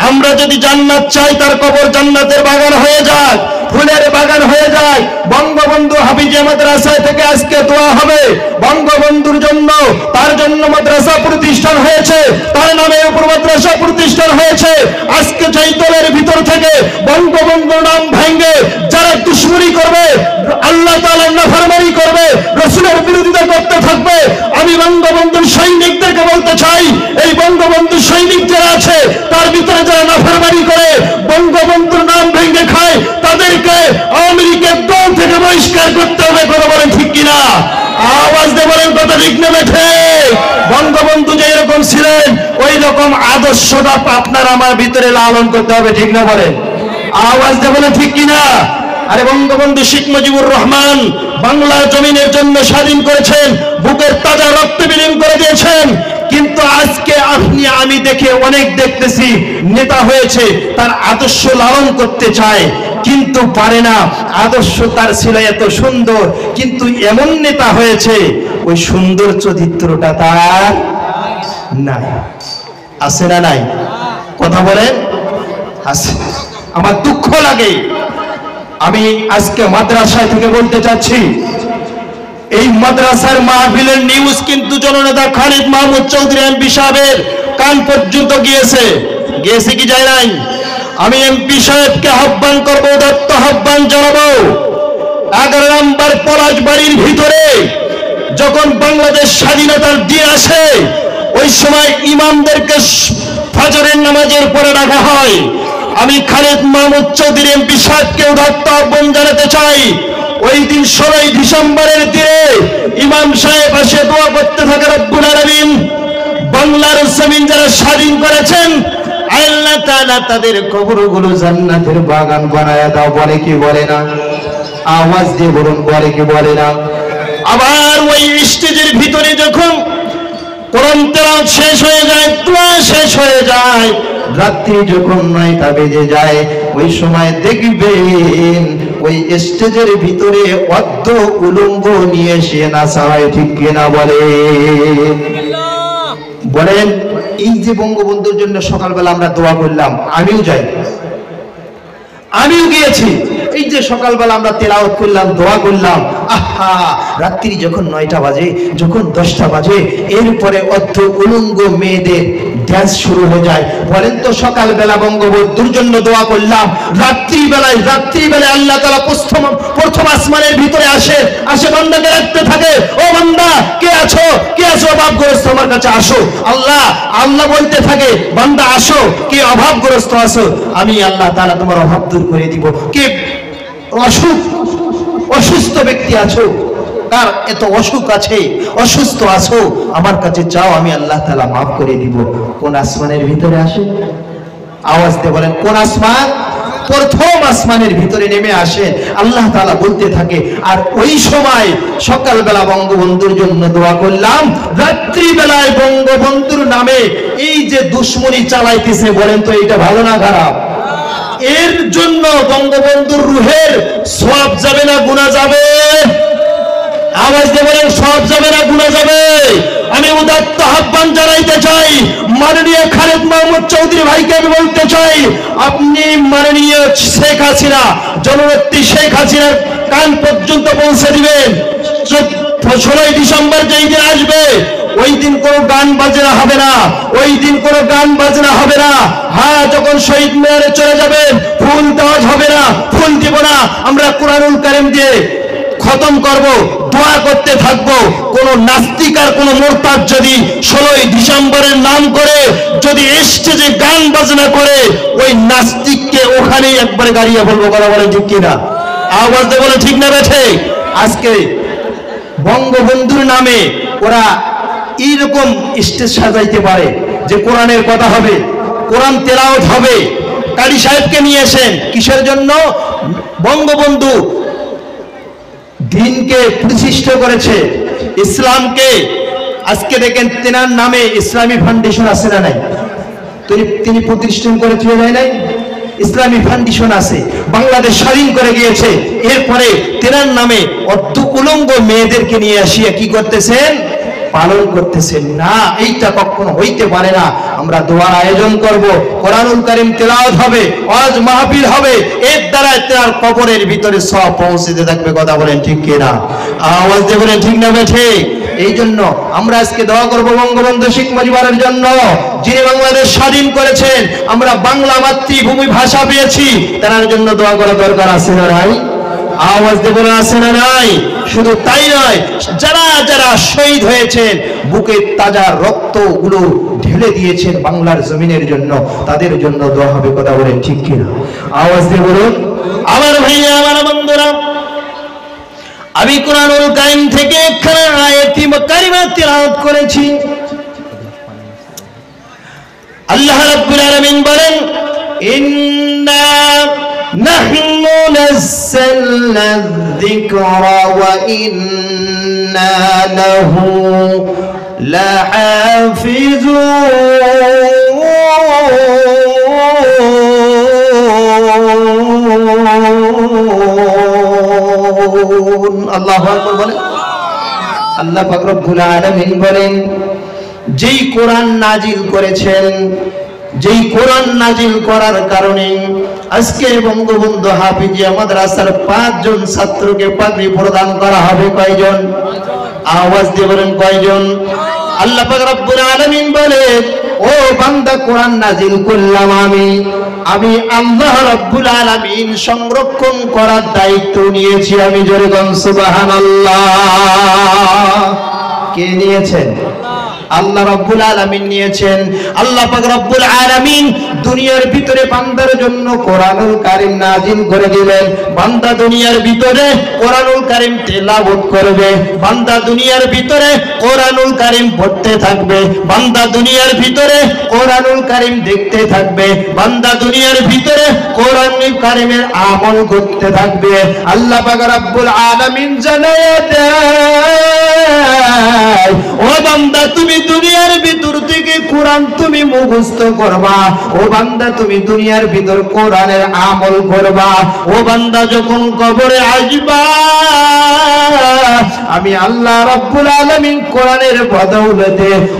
আমরা যদি জান্নাত চাই, তার কবর জান্নাতের বাগান হয়ে যাক, ফুলের বাগান হয়ে যায়। বঙ্গবন্ধু হাফিজিয়া মাদ্রাসা থেকে আজকে দোয়া হবে বঙ্গবন্ধুর জন্য, তার জন্য মাদ্রাসা প্রতিষ্ঠান হয়েছে, তার নামের উপর মাদ্রাসা প্রতিষ্ঠান হয়েছে। আজকে যেই দলের ভিতর থেকে বঙ্গবন্ধুর নাম ভেঙে যারা দুশমনি করবে, আল্লাহ তাআলার নাফরমানি করবে, রাসূলের বিরোধিতা করতে থাকবে, আমি বঙ্গবন্ধুর সৈনিকদেরকে বলতে চাই, এই বঙ্গবন্ধু সৈনিক যারা আছে, তার ভিতরে যারা নাফরমানি করে, বঙ্গবন্ধুর নাম ভেঙে খায়, তাদেরকে আওয়ামী লীগের দল থেকে বহিষ্কার করতে হবে। কথা বলেন ঠিক কিনা? আওয়াজ দিয়ে বলেন, কথা ঠিক না বেঠে? বঙ্গবন্ধু যে এরকম ছিলেন, ওই রকম আদর্শটা আপনার আমার ভিতরে লালন করতে হবে। ঠিক না বলেন? আওয়াজ দিয়ে বলেন ঠিক কিনা? আরে বঙ্গবন্ধু শেখ মুজিবুর রহমান বাংলার জমিনের জন্য স্বাধীন করেছেন, বুকের তাজা রক্ত বিলীন করে দিয়েছেন। কিন্তু আজকে আপনি আমি দেখে অনেক দেখতেছি নেতা হয়েছে, তার আদর্শ লালন করতে চায় কিন্তু পারে না। আদর্শ তার ছিল এত সুন্দর, কিন্তু এমন নেতা হয়েছে ওই সুন্দর চরিত্রটা তার নাই। আছে না নাই? কথা বলেন। আছে। আমার দুঃখ লাগে, আমি আজকে মাদ্রাসা থেকে বলতে চাচ্ছি, এই মাদ্রাসার মাহফিলের নিউজ কিন্তু জননেতা খালিদ মাহমুদ চৌধুরী এমপি সাহেবের কান পর্যন্ত গিয়েছে কি যায় নাই? আমি এমপি সাহেবকে আহ্বান করবো, দত্ত আহ্বান জানাবো, 11 নম্বর পলাশবাড়ির ভিতরে যখন বাংলাদেশ স্বাধীনতার দিন আসে, ওই সময় ইমামদেরকে ফজরের নামাজের পরে রাখা হয়। আমি খালিদ মাহমুদ চৌধুরী এমপি সাহেবকে দত্ত আহ্বান জানাতে চাই, ওই দিন 16 ডিসেম্বরের দিনে ইমাম সাহেব এসে দোয়া করতে থাকে, রব্বুল আলামিন বাংলার জমিন যারা স্বাধীন করেছেন, আল্লাহ তাআলা তাদের কবরগুলো জান্নাতের বাগান বানায়া দাও। বলে কি বলে না? আওয়াজ দিয়ে বলুন, বলে কি বলে না? আবার ওই স্টেজের ভিতরে যখন কোরআন তেলাওয়াত শেষ হয়ে যায়, দোয়া শেষ হয়ে যায়, রাত্রি যখন 9টা বেজে যায়, ওই সময় দেখবেন ওই স্টেজের ভিতরে অর্ধ উলঙ্গ নিয়ে এসে নাচা হয়। ঠিক কিনা বলেন? এই যে বঙ্গবন্ধুর জন্য সকালবেলা আমরা দোয়া করলাম, আমিও যাই, আমিও গিয়েছি। এই যে সকালবেলা আমরা তেলাওয়াত করলাম, দোয়া করলাম, আহা, রাত্রি যখন 9টা বাজে, যখন 10টা বাজে, এরপরে অর্ধ উলঙ্গ মেয়েদের ড্যান্স শুরু হয়ে যায়। বলেন তো, সকালবেলা বঙ্গবন্ধুর জন্য দোয়া করলাম, রাত্রিবেলায় আল্লাহ তাআলা প্রথম আসমানের ভিতরে আসে বান্দাকে রাখতে থাকে, ও বান্দা কে আছো, অভাবগ্রস্ত, আমার কাছে আসো। আল্লাহ বলতে থাকে, বান্দা আসো, কে অভাবগ্রস্ত আছো, আমি আল্লাহ তাআলা তোমার অভাব দূর করে দিব। কে অসুস্থ ব্যক্তি আছো, কার এত অসুখ আছে, অসুস্থ আছো, আমার কাছে চাও, আমি আল্লাহ তাআলা মাফ করে দিব। কোন আসমানের ভিতরে আসে? আওয়াজ দিয়ে বলেন, কোন আসমান? প্রথম আসমানের ভিতরে নেমে আসে, আল্লাহ তাআলা বলতে থাকে। আর ওই সময় সকালবেলা বঙ্গবন্ধুর জন্য দোয়া করলাম, রাত্রিবেলায় বঙ্গবন্ধুর নামে এই যে দুশ্মনী চালাইতেছে, বলেন তো এটা ভালো না খারাপ? এর জন্য বঙ্গবন্ধুর রুহের সওয়াব যাবে না গুনাহ যাবে? আওয়াজ দিয়ে বলেন, সওয়াব যাবে না গুনাহ যাবে? আমি উদাত্ত আহ্বান জানাইতে চাই মাননীয় খালেদ মাহমুদ চৌধুরী ভাইকে, আমি বলতে চাই, আপনি মাননীয় শেখ হাসিনা, জননেত্রী শেখ হাসিনার কান পর্যন্ত পৌঁছে দিবেন। 16 ডিসেম্বর যেই দিন আসবে, ওই দিন কোনো গান বাজনা হবে না, ওই দিন কোনো গান বাজনা হবে না। হ্যাঁ, যখন শহীদ মিনারে চলে যাবেন, ফুল দেওয়া হবে না, ফুল দিব না, আমরা কোরআনুল কারীম দিয়ে খতম করব, দোয়া করতে থাকবো। কোন নাস্তিক আর কোন মুরতাদ যদি 16 ডিসেম্বরের নাম করে যদি স্টেজে গান বাজনা করে, ওই নাস্তিককে ওখানেই একবারে গাড়িয়ে বলবো। কথা বলেন ঠিক কিনা? আওয়াজ দিয়ে বলে ঠিক না বেঠে? আজকে বঙ্গবন্ধুর নামে ওরা এইরকম স্টেজ সাজাইতে পারে যে কোরআনের কথা হবে, কোরআন তেলাওয়াত হবে। কারি সাহেবকে নিয়ে আসেন, কিসের জন্য? বঙ্গবন্ধু দিনকে প্রতিষ্ঠা করেছে, ইসলামকে। আজকে দেখেন তেনার নামে ইসলামী ফাউন্ডেশন আছে না নাই? তিনি প্রতিষ্ঠান করে চলে যায় নাই? ইসলামী ফাউন্ডেশন আছে, বাংলাদেশ স্বাধীন করে গিয়েছে। এরপরে তেনার নামে অর্ধ উলঙ্গ মেয়েদেরকে নিয়ে আসিয়া কি করতেছেন? পালন করতেছেন না। এইটা কখনো হইতে পারে না। আমরা দোয়ার আয়োজন করব, কোরআনুল কারীম তেলাওয়াত হবে, ওয়াজ মাহফিল হবে, এর দ্বারা তার কবরের ভিতরে সব পৌঁছতে থাকবে। কথা বলেন ঠিক কিনা? আওয়াজ দিয়ে বলেন ঠিক না বেঠে? এই জন্য আমরা আজকে দোয়া করব বঙ্গবন্ধু শেখ মুজিবের জন্য, যিনি বাংলাদেশ স্বাধীন করেছেন। আমরা বাংলা মাতৃভূমি ভাষা পেয়েছি, তার জন্য দোয়া করা দরকার আছে না নাই? আওয়াজ দিয়ে বলেন আছে না নাই? শুধু তাই নয়, যারা যারা শহীদ হয়েছেন, বুকে তাজা রক্ত গুলো ঢেলে দিয়েছেন বাংলার জমিনের জন্য, তাদের জন্য দোয়া হবে। কথা বলেন ঠিক কিনা? আওয়াজ দিয়ে বলুন। আমার ভাইয়া, আমার বন্ধুরা, আমি কোরআনুল কারীম থেকে একখানা আয়াতি কারিমা তিলাওয়াত করেছি। আল্লাহ রাব্বুল আলামিন বলেন, ইন্না নাহনু নাযালনা যিকরা ওয়া ইন্না লাহু লাহাফিজুন। আল্লাহু আকবার বলেন। আল্লাহ পাক রব্বুল আলামিন বলেন, যেই কোরআন নাজিল করেছেন, যেই কোরআন নাজিল করার কারণে আজকে বঙ্গবন্ধু হাফিজিয়া মাদ্রাসার 5 জন ছাত্রকে পাগড়ি প্রদান করা হবে। কয়জন? আওয়াজ দিয়ে বলেন কয়জন? আল্লাহ পাক রব্বুল আলামিন বলে, ও বান্দা, কোরআন নাজিল করলাম আমি আল্লাহ রব্বুল আলামিন, সংরক্ষণ করার দায়িত্ব নিয়েছি আমি। জোরে বলুন সুবহানাল্লাহ। কে নিয়েছেন? আল্লাহ রাব্বুল আলামিন নিয়েছেন। আল্লাহ পাক রব্বুল আলামিন দুনিয়ার ভিতরে বান্দার জন্য কোরআনুল কারীম নাজিল করে দিলেন। বান্দা দুনিয়ার ভিতরে কোরআনুল কারীম তেলাওয়াত করবে, বান্দা দুনিয়ার ভিতরে কোরআনুল কারীম পড়তে থাকবে, বান্দা দুনিয়ার ভিতরে কোরআনুল কারীম দেখতে থাকবে, বান্দা দুনিয়ার ভিতরে কোরআনুল কারীমের আমল করতে থাকবে। আল্লাহ পাক রব্বুল আলামিন জানায় দেয়, ও বান্দা, তুমি দুনিয়ার ভিতর থেকে কোরআন তুমি মুখস্থ করবা, ও বান্দা তুমি দুনিয়ার ভিতর কোরআনের আমল করবা। ও বান্দা যখন কবরে আসবা, আমি আল্লাহ রাব্বুল আলামিন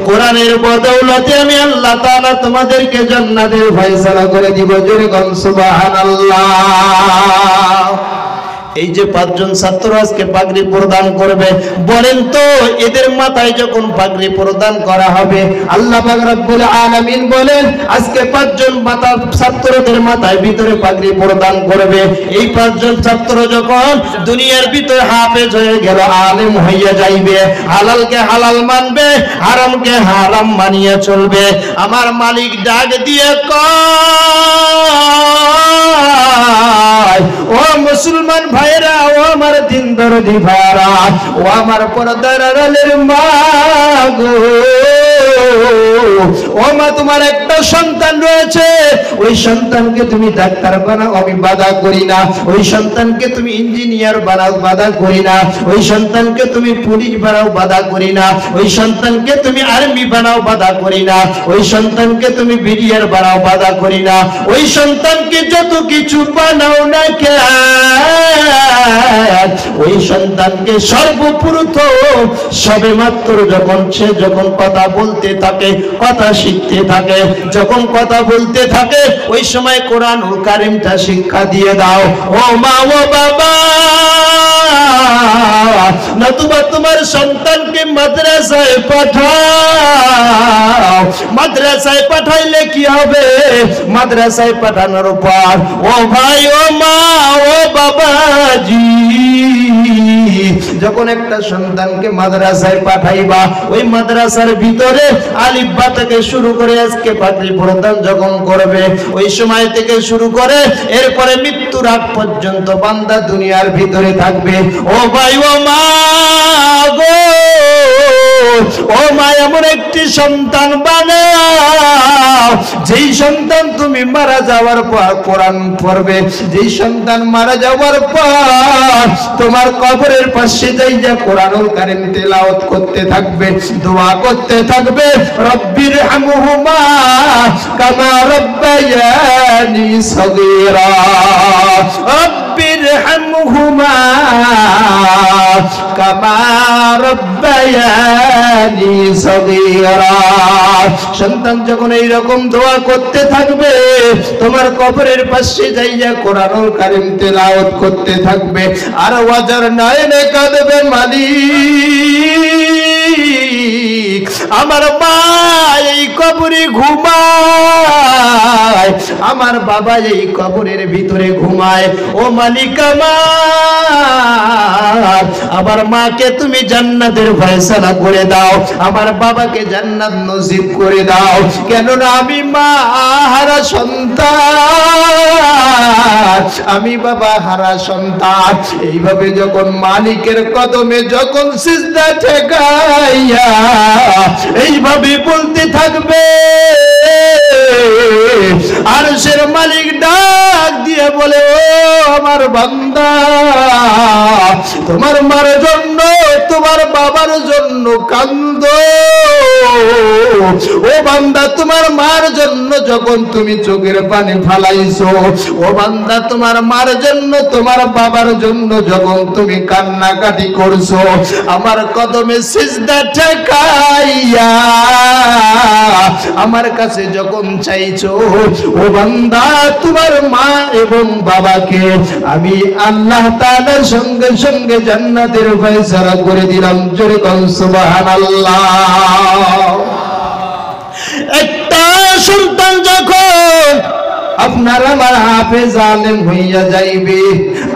কোরআনের বদৌলতে আমি আল্লাহ তাআলা তোমাদেরকে জান্নাতের ফয়সালা করে দিব। জোরে বল সুবহানাল্লাহ। এই যে পাঁচজন ছাত্র আজকে পাগড়ি প্রদান করবে, বলেন তো এদের মাথায় যখন পাগড়ি প্রদান করা হবে, আল্লাহ পাক রব্বুল আলামিন বলেন আজকে পাঁচজন ছাত্রদের মাথায় ভিতরে পাগড়ি প্রদান করবে। এই পাঁচজন ছাত্র যখন দুনিয়ার ভিতরে হাফেজ হয়ে গেল, আলেম হইয়া যাইবে, হালালকে হালাল মানবে, হারামকে হারাম মানিয়ে চলবে, আমার মালিক ডাক দিয়ে কয়, ও মুসলমান ভাইরা, ও আমার দিন দরদি ভাইরা, ও আমার পর্দার আড়ালের মা গো, ও মা তোমার একটা সন্তান রয়েছে, ওই সন্তানকে তুমি ডাক্তার বানাও, আমি বাধা করি না। ওই সন্তানকে তুমি ইঞ্জিনিয়ার বানাও, বাধা করি না। ওই সন্তানকে তুমি পুলিশ বানাও, বাধা করি না। ওই সন্তানকে তুমি আর্মি বানাও, বাধা করি না। ওই সন্তানকে তুমি বিডিআর বানাও, বাধা করি না। ওই সন্তানকে যত কিছু বানাও না কেন, ওই সন্তানকে সর্বপ্রথম সবে মাত্র যখন কথা বলতে থাকে, কথা শিখতে থাকে, যখন কথা বলতে থাকে, ওই সময় কোরআনুল কারীমটা শিক্ষা দিয়ে দাও। ও মা, ও বাবা, নতুবা তোমার সন্তানকে মাদ্রাসায় পাঠাও। মাদ্রাসায় পাঠাইলে কি হবে? মাদ্রাসায় পাঠানোর পর ও ভাই, ও মা, ও বাবাজি, যখন একটা সন্তানকে মাদ্রাসায় পাঠাইবা, ওই মাদ্রাসার ভিতরে আলিফ বা থেকে শুরু করে আজকে পাগড়ি প্রদান যখন করবে, ওই সময় থেকে শুরু করে এরপরে মৃত্যুর আগ পর্যন্ত বান্দা দুনিয়ার ভিতরে থাকবে। ও ভাই, ও মা গো, ও মা, এমন একটি সন্তান বানাও যেই সন্তান তুমি মারা যাওয়ার পর কোরআন পড়বে, যেই সন্তান মারা যাওয়ার পর তোমার কবরের পাশে যাইয়া কোরআনুল কারীম তেলাওয়াত করতে থাকবে, দোয়া করতে থাকবে, রব্বির হামহুমা কামা রব্বায়ানি সগীরা, রব্বির হামহুমা কামা রব্বায়ানি সগীরা। সন্তান যখন এইরকম দোয়া করতে থাকবে, তোমার কবরের পাশে যাইয়া কোরআনুল কারীম তেলাওয়াত করতে থাকবে, আর ওয়াজার নয়নে কাঁদবে, মালিক আমার মা এই কবরে ঘুমায়, আমার বাবা এই কবরের ভিতরে ঘুমায়, ও মালিক আমার মাকে তুমি জান্নাতের ফয়সালা করে দাও, আমার বাবাকে জান্নাত নসিব করে দাও, কেননা আমি মা হারা সন্তান, আমি বাবা হারা সন্তান। এইভাবে যখন মালিকের কদমে যখন সিজদা ঠেকাইয়া এইভাবে বলতে থাকবে, আরশের মালিক ডাক দিয়ে বলে, ও আমার বান্দা, তোমার মার জন্য, তোমার বাবার জন্য কান্দো। ও বান্দা, তোমার মার জন্য যখন তুমি চোখের পানি ফালাইছো, ও বান্দা, তোমার মার জন্য, তোমার বাবার জন্য যখন তুমি কান্নাকাটি করছো, আমার কদমে সিজদা ঠেকাইয়া আমার কাছে যখন চাইছো, ও বান্দা, তোমার মা এবং বাবাকে আমি আল্লাহ তাআলার সঙ্গে সঙ্গে জান্নাতের ফয়সালা করে দিলাম। জোরে বল সুবহানাল্লাহ। একটা সন্তান যখন আপনার আমার হাফেজ আলেম হইয়া যাইবে,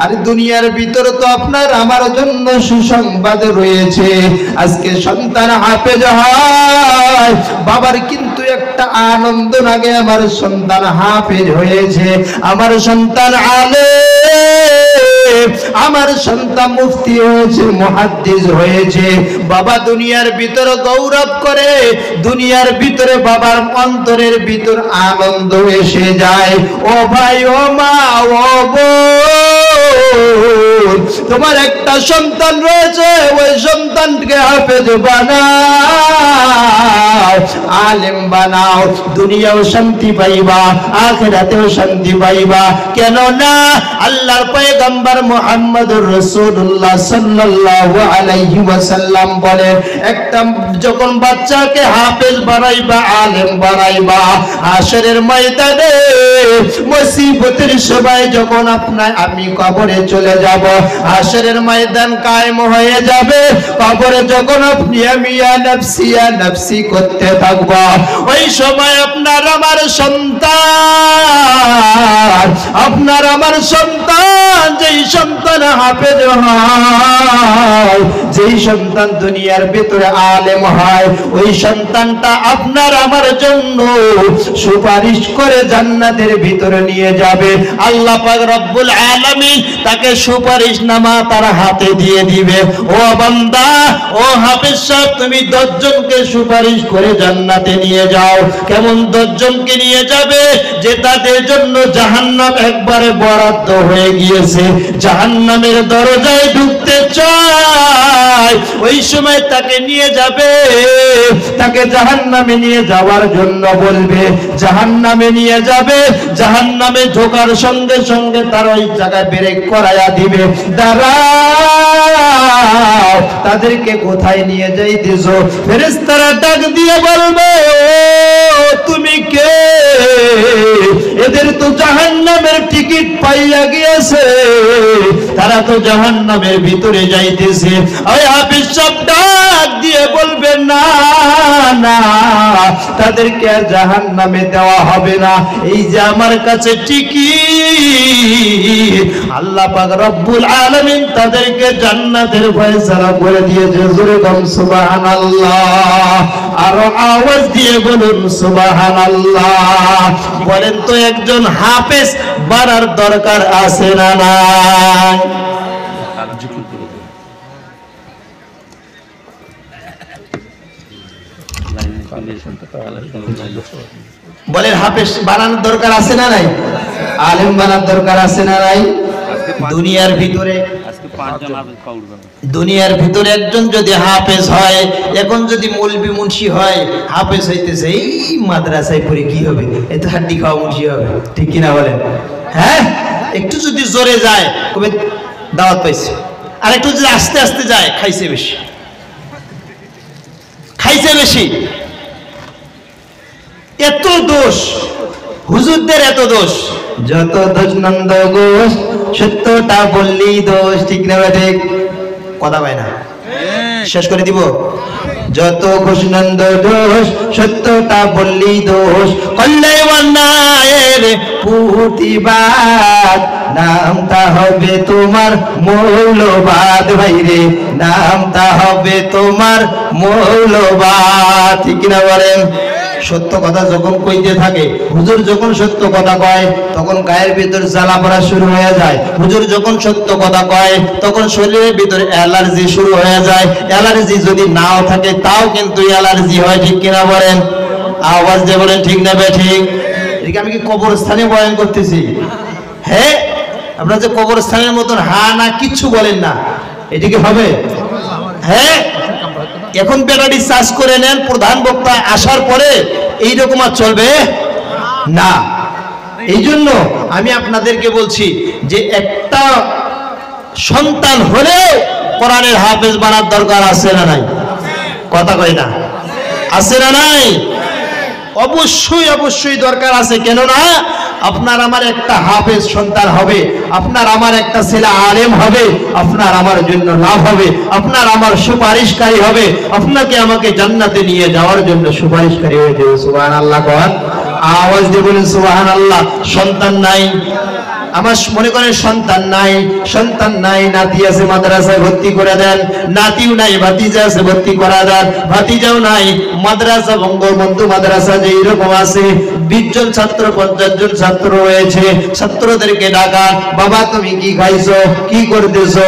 আর দুনিয়ার ভিতরে তো আপনার আমার জন্য সুসংবাদ রয়েছে। আজকে সন্তান হাফেজ হয়, বাবার কিন্তু একটা আনন্দ লাগে, আমার সন্তান হাফেজ হয়েছে, আমার সন্তান আলেম আমার সন্তান মুফতি হয়েছে, মুহাদ্দিস হয়েছে। বাবা দুনিয়ার ভিতরে গৌরব করে, দুনিয়ার ভিতরে বাবার অন্তরের ভিতর আনন্দ এসে যায়। ও ভাই, ও মা, ও বোন, তোমার একটা সন্তান রয়েছে, ওই সন্তানকে হাফেজ বানাও, আলেম বানাও, দুনিয়াও শান্তি পাইবা, আখিরাতেও শান্তি পাইবা। কেন না আল্লাহর পয়গম্বর মুহাম্মদুর রাসূলুল্লাহ সাল্লাল্লাহু আলাইহি ওয়াসাল্লাম বলেন, একটা যখন বাচ্চাকে হাফেজ বানাইবা, আলেম বানাইবা, হাশরের ময়দানে মুসিবতের সময় যখন আমি কবরে চলে যাব, হাশরের ময়দান কায়েম হয়ে যাবে, কবরে যখন আপনি আমি ইয়া নাফসি করতে থাকব, ওই সময় আপনার আমার সন্তান, যেই সন্তান হাফেজ হয়, যেই সন্তান দুনিয়ার ভিতরে আলেম হয়, ওই সন্তানটা আপনার আমার জন্য সুপারিশ করে জান্নাতের ভিতরে নিয়ে যাবে। আল্লাহ পাক রব্বুল আলামিন তাকে সুপারিশনামা তার হাতে দিয়ে দিবে। ও বান্দা, ও হাফেজ সাহেব, তুমি 10 জনকে সুপারিশ করে জান্নাতে নিয়ে যাও। কেমন 10 জনকে নিয়ে যাবে? যে তাদের জন্য জাহান্নাম একবারে বরাদ্দ হয়ে গিয়েছে, জাহান্নামের দরজায় ঢুকতে চায়, ওই সময় তাকে নিয়ে যাবে, তাকে জাহান্নামে নিয়ে যাওয়ার জন্য বলবে, জাহান্নামে নিয়ে যাবে, জাহান্নামে ঢোকার সঙ্গে সঙ্গে তার ওই জায়গায় ব্রেক করায়া দিবে, দাঁড়াও, তাদেরকে কোথায় নিয়ে যাইতেছো? ফেরেশতারা ডাক দিয়ে বলবে, ও তুমি কে? এদের তো জাহান্নামের টিকিট পাইয়া গিয়েছে, তারা তো জাহান্নামের ভিতরে যাইতেছে। ওই হাফেজ সাহেব ডাক দিয়ে বলবে, না না, তাদেরকে আর জাহান্নামে দেওয়া হবে না, এই যে আমার কাছে টিকিট, আল্লাহ পাক রব্বুল আলামিন তাদেরকে জান্নাতের ফয়সালা করে দিয়েছে। জোরে বলুন সুবহানাল্লাহ, আরো আওয়াজ দিয়ে বলুন সুবহানাল্লাহ। বলেন তো, একজন হাফেজ বানার দরকার আছে না নাই? বলেন, হাফেজ বানানোর দরকার আছে না নাই? আলেম বানার দরকার আছে না নাই? দুনিয়ার ভিতরে একজন যদি হাফেজ হয়, এখন যদি মৌলবি মুন্সি হয়, হাফেজ হইতেছে, এই মাদ্রাসায় পড়ে কি হবে? এত হাড্ডি খাওয়া মুন্সি হবে, ঠিক কিনা বলেন? হ্যাঁ, একটু যদি জোরে যায় কবে দাওয়াত পাইছে, আর একটু যদি আস্তে আস্তে যায় খাইছে বেশি, খাইছে বেশি। এত দোষ হুজুরদের, এত দোষ, যত দোষ নন্দ ঘোষ, সত্যটা বললেই দোষ, ঠিক না ঠিক? কথা পায় না, শেষ করে দিব। যত ঘোষ নন্দ দোষ, সত্যটা বললেই দোষ, করলে অন্যায়ের প্রতিবাদ, নামটা হবে তোমার মৌলবাদ, ভাইরে নামটা হবে তোমার মৌলবাদ, ঠিক না বলেন? সত্য কথা যখন কইতে থাকে, হুজুর যখন সত্য কথা কয় তখন গায়ের ভিতর জ্বালা পড়া শুরু হয়ে যায়। হুজুর যখন সত্য কথা কয় তখন শরীরের ভিতরে অ্যালার্জি শুরু হয়ে যায়। অ্যালার্জি যদি নাও থাকে তাও কিন্তু অ্যালার্জি হয়, ঠিক কিনা বলেন? আওয়াজ দিয়ে বলেন, ঠিক না বে ঠিক? এদিকে আমি কি কবরস্থানে বয়ান করতেছি? হ্যাঁ, আপনারা যে কবরস্থানের মতন হা না কিচ্ছু বলেন না, এদিকে হবে? হ্যাঁ, এখন ব্যাটারি চার্জ করে নেন, প্রধান বক্তা আসার পরে এইরকম আর চলবে না। এই জন্য আমি আপনাদেরকে বলছি যে একটা সন্তান হলে কোরআনের হাফেজ বানার দরকার আছে না নাই? কথা কই না, আছে না নাই? অবশ্যই অবশ্যই দরকার আছে। কেননা আপনার আমার একটা হাফেজ সন্তান হবে, আপনার আমার একটা ছেলে আলেম হবে, আপনার আমার জন্য লাভ হবে, আপনার আমার সুপারিশকারী হবে, আপনাকে আমাকে জান্নাতে নিয়ে যাওয়ার জন্য সুপারিশকারী হয়ে যাবে। সুবহানাল্লাহ, কোন আওয়াজ দিয়ে বলেন সুবহানাল্লাহ। সন্তান নাই, আমার মনে করেন সন্তান নাই, নাতি আছে মাদ্রাসায় ভর্তি করে দেন, নাতিও নাই, ভাতিজা আছে ভর্তি করা দেন, ভাতিজাও নাই, মাদ্রাসা বঙ্গবন্ধু মাদ্রাসা যে এরকম আছে 20 জন ছাত্র 50 জন ছাত্র রয়েছে, ছাত্রদেরকে ডাকা, বাবা তুমি কি খাইছো, কি করতেছো,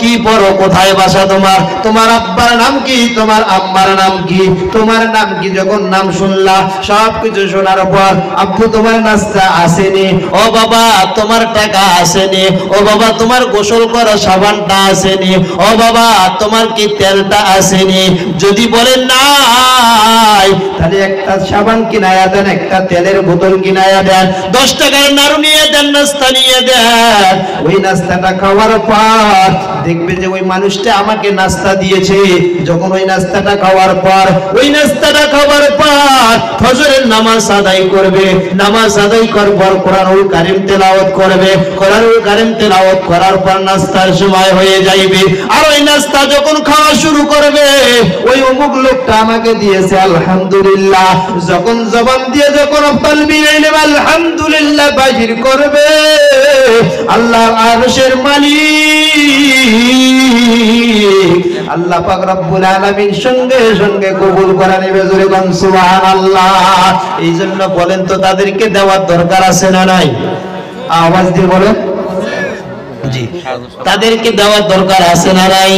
কি পড়ো, কোথায় বাসা তোমার, তোমার আব্বার নাম কি, তোমার আম্মার নাম কি, তোমার নাম কি। যখন নাম শুনলা, সবকিছু শোনার পর, আব্বু তোমার নাস্তা আসেনি, ও বাবা তোমার টাকা আসেনি, ও বাবা তোমার গোসল করা সাবানটা আসেনি, ও বাবা তোমার কি তেলটা আসেনি। যদি বলেন নাই, তাহলে একটা সাবান কিনায়া দেন, একটা তেলের বোতল কিনায়া দেন, 10 টাকার নাড়ু নিয়ে দেন, নাস্তা নিয়ে দেন। ওই নাস্তাটা খাওয়ার পর দেখবে যে ওই মানুষটা আমাকে নাস্তা দিয়েছে। যখন ওই নাস্তাটা খাওয়ার পর, ওই নাস্তাটা খাওয়ার পর ফজরের নামাজ আদায় করবে, নামাজ আদায় করার পর কোরআনুল কারীম তেলাওয়াত করবে, কোরআনুল কারীম তেলাওয়াত করার পর নাস্তার সময় হয়ে যাইবে। আর ওই নাস্তা যখন খাওয়া শুরু করবে, ওই অমুক লোকটা আমাকে দিয়েছে আলহামদুলিল্লাহ, যখন জবান দিয়ে যখন আলহামদুলিল্লাহ বাহির করবে, আল্লাহ আরশের মালিক আল্লাহ পাক রব্বুল আলামিন সঙ্গে সঙ্গে কবুল করে নেবে। জোরে বলেন সুবহানাল্লাহ। এই জন্য বলেন তো তাদেরকে দেওয়ার দরকার আছে না নাই? আওয়াজ দিয়ে বলেন। জি, তাদেরকে দেওয়ার দরকার আছে না নাই?